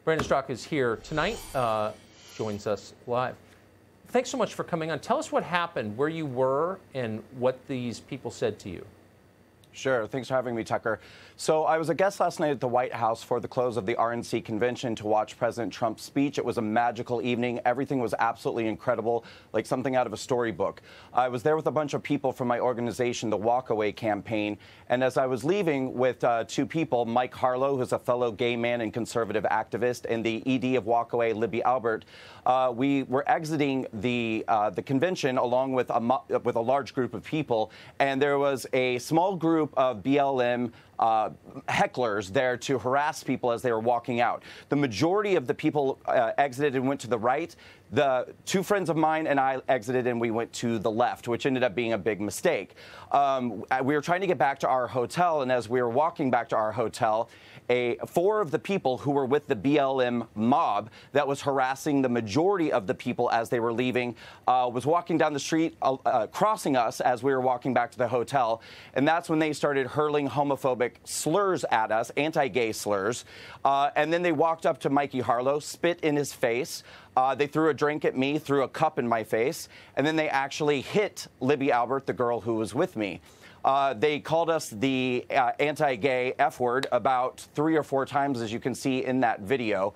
Brandon Straka is here tonight, joins us live. Thanks so much for coming on. Tell us what happened, where you were, and what these people said to you. Sure. Thanks for having me, Tucker. So I was a guest last night at the White House for the close of the RNC convention to watch President Trump's speech. It was a magical evening. Everything was absolutely incredible, like something out of a storybook. I was there with a bunch of people from my organization, the Walkaway Campaign. And as I was leaving with two people, Mike Harlow, who's a fellow gay man and conservative activist, and the ED of Walkaway, Libby Albert, we were exiting the convention along with a large group of people. And there was a small group of BLM hecklers there to harass people as they were walking out. The majority of the people exited and went to the right. The two friends of mine and I exited and we went to the left, which ended up being a big mistake. We were trying to get back to our hotel, and as we were walking back to our hotel, four of the people who were with the BLM mob that was harassing the majority of the people as they were leaving was walking down the street, crossing us as we were walking back to the hotel. And that's when they started hurling homophobic slurs at us, anti-gay slurs. And then they walked up to Mikey Harlow, spit in his face. They threw a drink at me, threw a cup in my face, and then they actually hit Libby Albert, the girl who was with me. They called us the anti-gay F word about 3 or 4 times, as you can see in that video.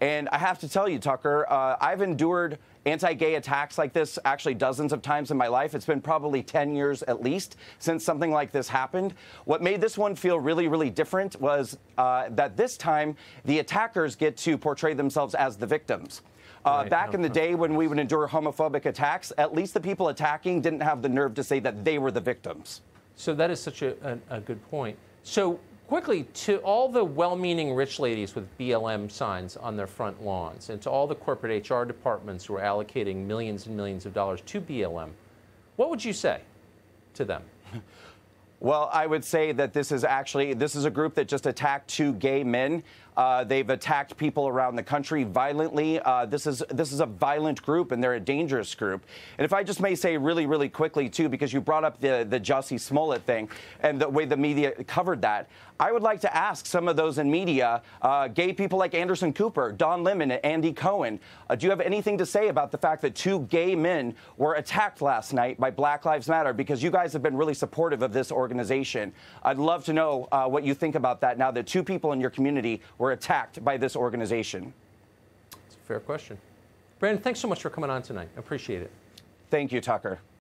And I have to tell you, Tucker, I've endured anti-gay attacks like this actually dozens of times in my life. It's been probably 10 years at least since something like this happened. What made this one feel really, really different was that this time the attackers get to portray themselves as the victims. Back in the day when we would endure homophobic attacks, at least the people attacking didn't have the nerve to say that they were the victims. So that is such a good point. So quickly, to all the well-meaning rich ladies with BLM signs on their front lawns, and to all the corporate HR departments who are allocating millions and millions of dollars to BLM, what would you say to them? Well, I would say that this is a group that just attacked 2 gay men. They've attacked people around the country violently. This is a violent group, and they're a dangerous group. And if I just may say really, really quickly, too, because you brought up the Jussie Smollett thing and the way the media covered that, I would like to ask some of those in media, gay people like Anderson Cooper, Don Lemon, and Andy Cohen, do you have anything to say about the fact that 2 gay men were attacked last night by Black Lives Matter? Because you guys have been really supportive of this organization. I'd love to know what you think about that now that 2 people in your community were attacked by this organization. It's a fair question. Brandon, thanks so much for coming on tonight. I appreciate it. Thank you, Tucker.